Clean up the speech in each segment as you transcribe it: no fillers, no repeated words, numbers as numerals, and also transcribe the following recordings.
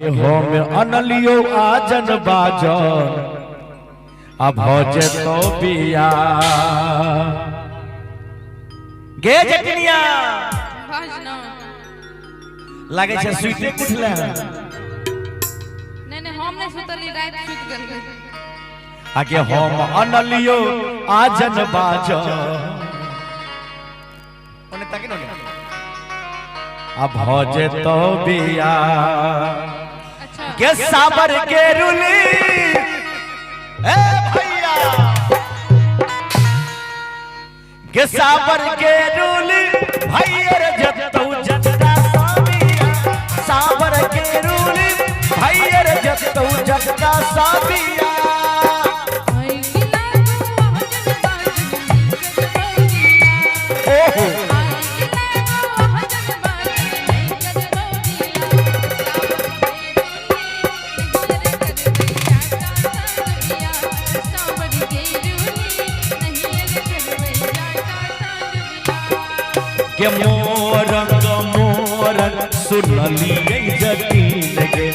हम अनलियो आजन बाजन अब भजे तो बिया गे जटनिया लागे छे सुइते उठले नहीं नहीं हम नहीं सुतली रात सुत गेल आगे हम अनलियो आजन बाजन ओने ताके न अब भजे तो बिया के साबर के रुली ए भैया के साबर के रुली भैया जत्तौ जत्ता साबिया साबर के रुली भैया जत्तौ जत्ता साबिया ओहो के मोरंग मोरंग सुनलिए जटीन गे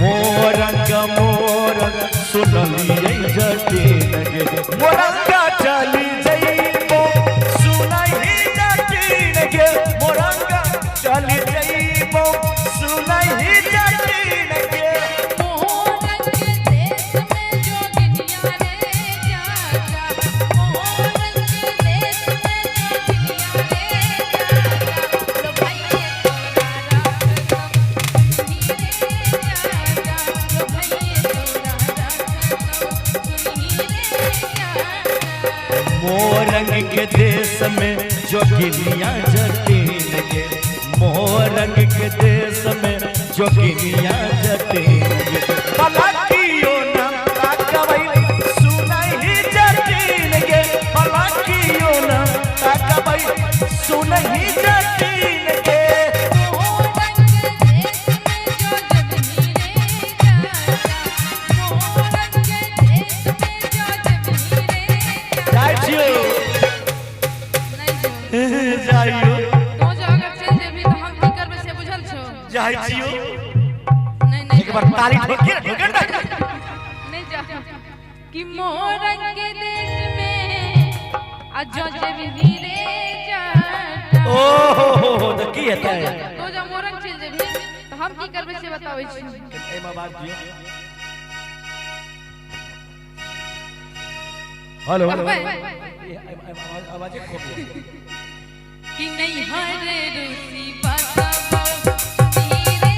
मोरंग मोरंग सुनलिए जटीन गे मोरंग चली जइबो सुनहि जटीन गे मोरंग चली जइबो सुनहि जटीन गे मोरंग के देश में जोगिनिया रे जाजा मोरंग के देश में जोगिनिया मोरंग के देश में जोगिनिया जटीन गे मोरंग के देश में जोगिनिया जटीन गे पलकियो ना ताकबै सुनहि जटीन गे पलकियो ना ताकबै सुनहि जटीन गे जाइयो तो जो अगर चल जेबी तो हम की करबे से बुझल छो जाइयो नहीं नहीं एक बार ताली ठोके ठोके ना नहीं जा कि मोरंग के देश में आ जो जेबी रे जाटा ओहो तो की हेतै तो जो मोरंग चल जेबी तो हम की करबे से बताबै छी एमा बात दियो हेलो आवाज खो गया कि नहीं हरे रूसी बसबो नीरे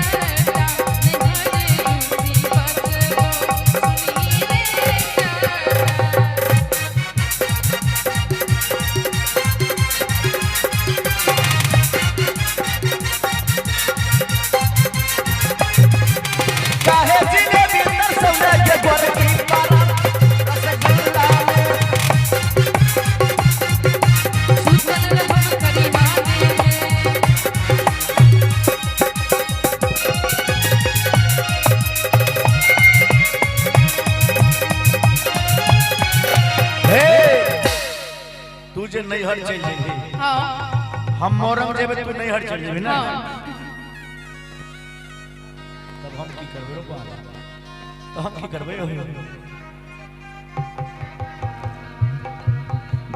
जाटा नहीं हरे रूसी बसबो नीरे जाटा काहे जिलेबी तरसौना के गोरकी पारा रसगुल्ला सुतल रहब करी माने हे तू जे नैहर चल जेबी हां हम मोरंग जेबे तू नैहर चल जेबी ना हां तब हम की करबे रो बाबा तो हम की करबे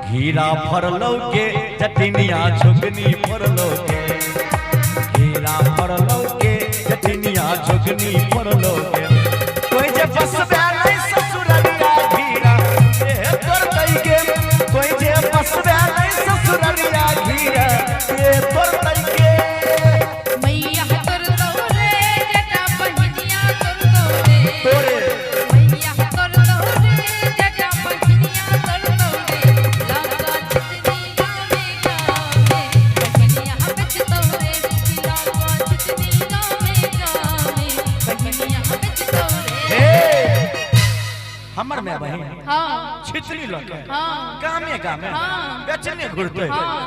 घीरा फरलौ के जटिनिया झुगनी फरलौ के घीरा फरलौ के जटिनिया झुगनी फरलौ के कोई जे बसबे नहीं ससुरलिया घीरा ए तोर तई के कोई जे बसबे नहीं ससुरलिया घीरा ए तोर तई के मैया तोर तोरे जटा बहिनिया तोर तोरे तोरे मैया तोर तोरे जटा बहिनिया तोर तोरे लागा चितनी गावे गावे बहिनिया बेच तोरे लागा चितनी गावे गावे बहिनिया बेच तोरे हे हमर में बहिन हां छितली लके हां गामे गामे हाँ। बेचने घुरते हाँ।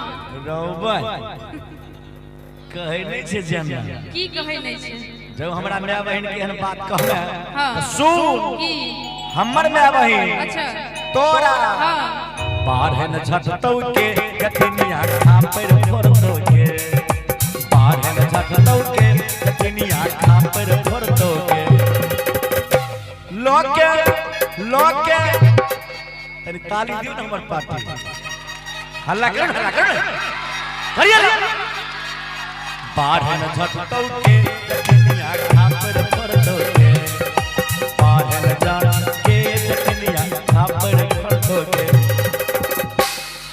रौबा कहे नहीं छे जाना की कहै नै छै जब हमरा माय बहिन के एहन बात कहबे हाँ। तो सुन की हमर माय बहिन अच्छा तोरा हां बारहन झटतौ के कतनिया खा पर फोरतौ के बारहन झटतौ के जटनिया खापर भर दोगे लोके लोके तनी ताली दियो ना हमर पार्टी हल्ला कर करिए बाढ़ न झटतौ के जटनिया खापर भर दोगे बाढ़ न जान के जटनिया खापर भर दोगे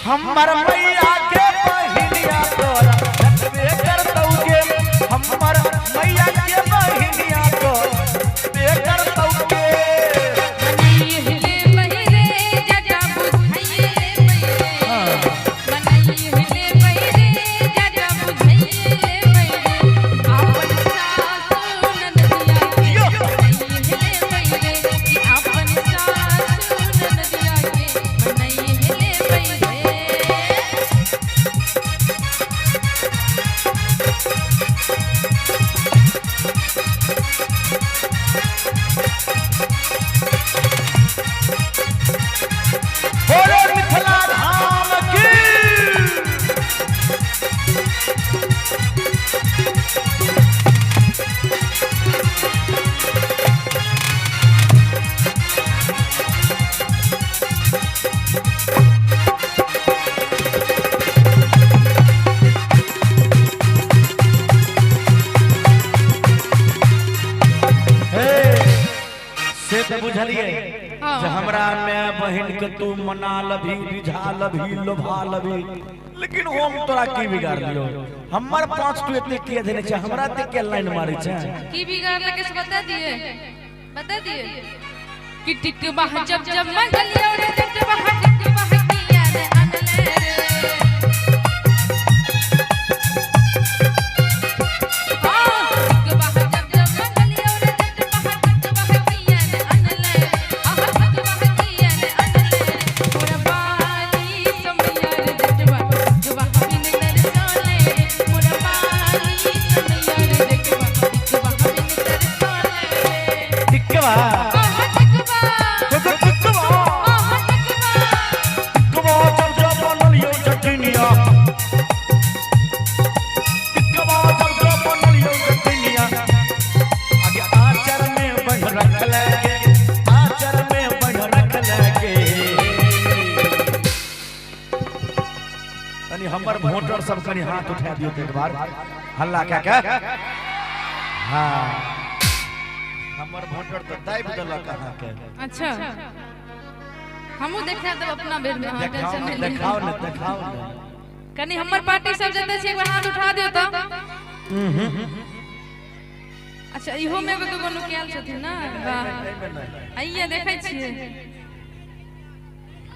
हमर मैया के बहिनिया तोरा जटबे करतौगे हमर मैया के बहिनिया तोरा जटबे करतौगे बुझलिए हमरा में बहन के तू मना लभी रिझा लभी लोभा लभी लेकिन हम तोरा की बिगाड़ लियो हमर 5 टू एते के देने छै हमरा ते के लाइन मारै छै की बिगाड़ लगे से बता दिए कि टिकबा जब जब मंगलियो रे टिकबा किया रे अनले रे हमर वोटर सब कनी हाथ उठा दियो एक बार हल्ला क्या हां हमर वोटर तो दाब देलक अहाँ के अच्छा हमहु देखा देब अपना बेर में हां टेंशन नहीं दिखाओ ना कनी हमर पार्टी सब जते छै एक बार हाथ उठा दियो त अच्छा इहो में एगो दुगो नुकियाल छथिन ना वाह आइए देखै छियै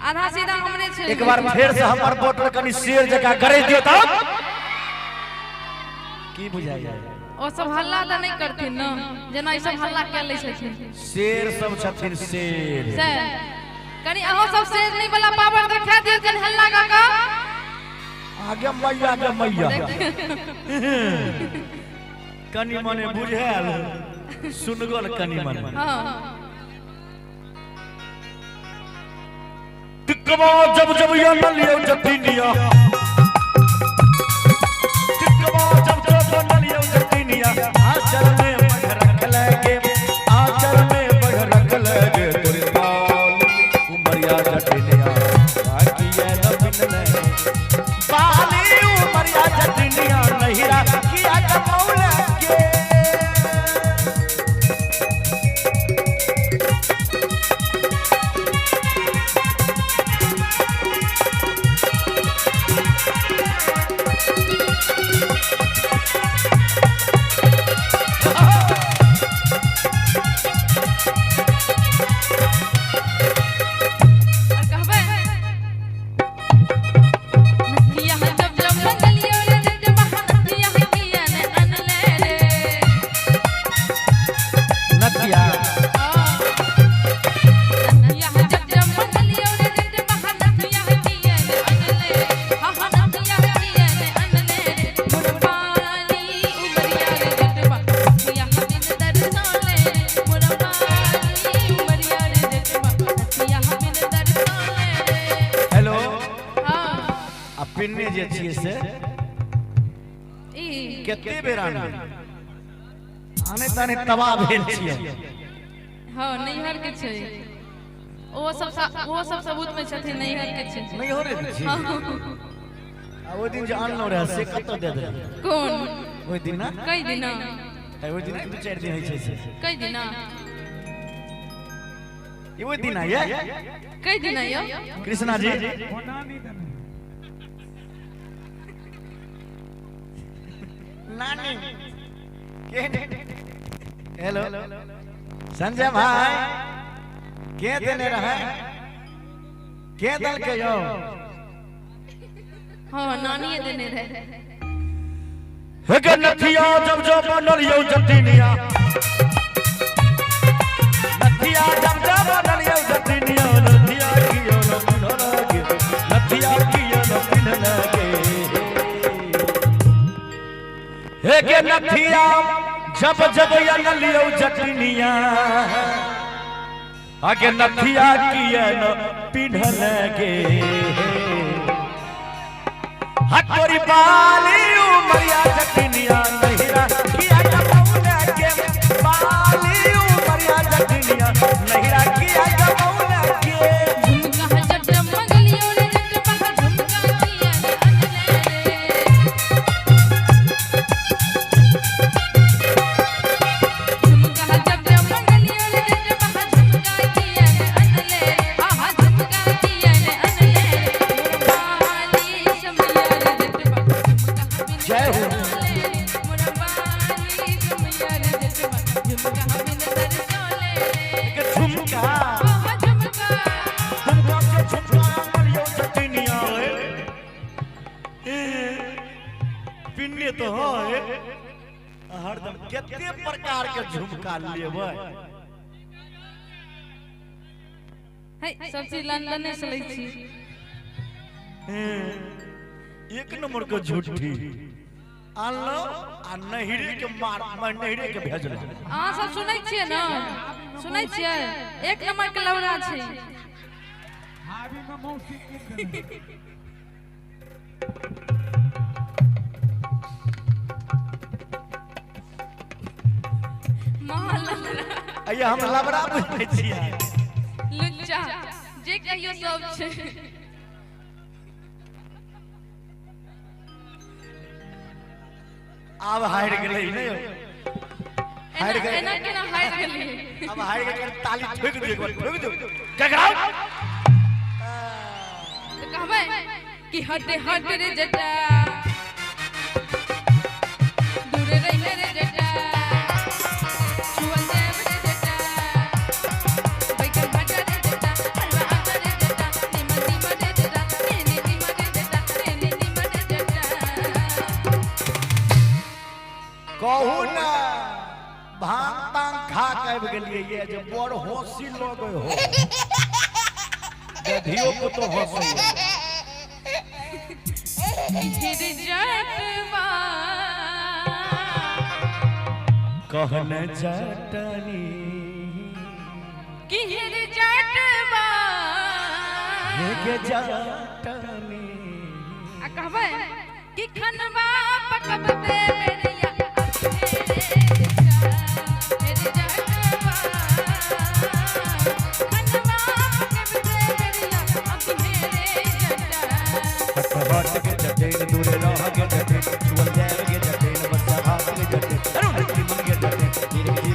आधा सीधा हमरे छै एक बार फिर से हमर वोटर कनी शेर जका करे दियो त की बुझाइया ओ सब हल्ला त नहीं करथिन न जेना ई सब हल्ला के लै छथिन शेर सब छथिन शेर सर कनी अहो सब शेर नहीं वाला पावर देखा दियो कनी हल्ला का आगे मैया कनी मने बुझायल सुनगल कनी मने हां टिकबा जब जब या न लियो जतिनिया टिकबा जब जब न लियो जतिनिया आचर में बढ़ रख लगे आचर में बढ़ रख लगे तोरी बाल उमरिया जतिनिया बाकी है न बिनले बाली उमरिया जतिनिया नहिरा किया कमौला के पिन्ने जे छिए से ई केते बेरा में तने तबाह भेल छियै। हां नैहर के छै वो सब सबूत में छथिन नैहर के छै। नैहर के छै। आ ओ दिन जे आनलो रहे से कत दे दे कोन ओइ दिन ना कई दिन है ओइ दिन 2-4 दिन होइ छै से कई दिन ई ओइ दिन ये कई दिन यो कृष्णा जी नानी के हेलो संजय भाई के देने रहे के दल के यो हां नानी देने रहे हे के नथिया जब जब बनल यो जतिनिया नथिया जब जब बनल यो जतिनिया नथिया कियो न पिन्हल गे नथिया कियो न पिन्हल गे हे के नथिया जब जब बनल यो जतिनिया आगे नथिया कियो न पिन्हल गे हटोरी बाली उमरिया जटिनिया नहिरा किया जमौला के बाली उमरिया जटिनिया नहिरा किया जमौला के झुमका जब मंगलियो रे जब बहा झुमका किया झुमका जब मंगलियो रे जब बहा झुमका किया अनले आहा झुमका किया अनले जय हो झुमका जटिनिया पिन्ने तो है हरदम केते प्रकार के झुमका लेबै है सब चीज लंदन से लै छी एक नंबर के झूठी आनलो आ नहिरे के मार नहिरे के भेजलो अहाँ सब सुनै छियै ना सुनै छियै एक नंबर के लौड़ा छै हावी में मौसी आइए हम लबड़ा बुझै छियै लुच्चा जे कहियो सब छै अब हार गेलै नहीं हार गेलै एना केना हार गेली अब हार गेलै ताली ठोक दियो एक बार ठोक दियो जगराओ तो कहबै कि हटे हट रे जटा दूर रहे रे जटा छुअल देव रे जटा बैठल भटा रे जटा हलवा आटा रे जटा निमति मरे जटा नीति मरे जटा नीति मरे जटा कहू ना भांग तांग खा के आबि गेलियै ये जे बड़ होशी लगे हो गधियो को तो होशी फिर जटवा कहन जटनी किहिर जटवा हे के जटनी आ कहबै कि खनवा पकबते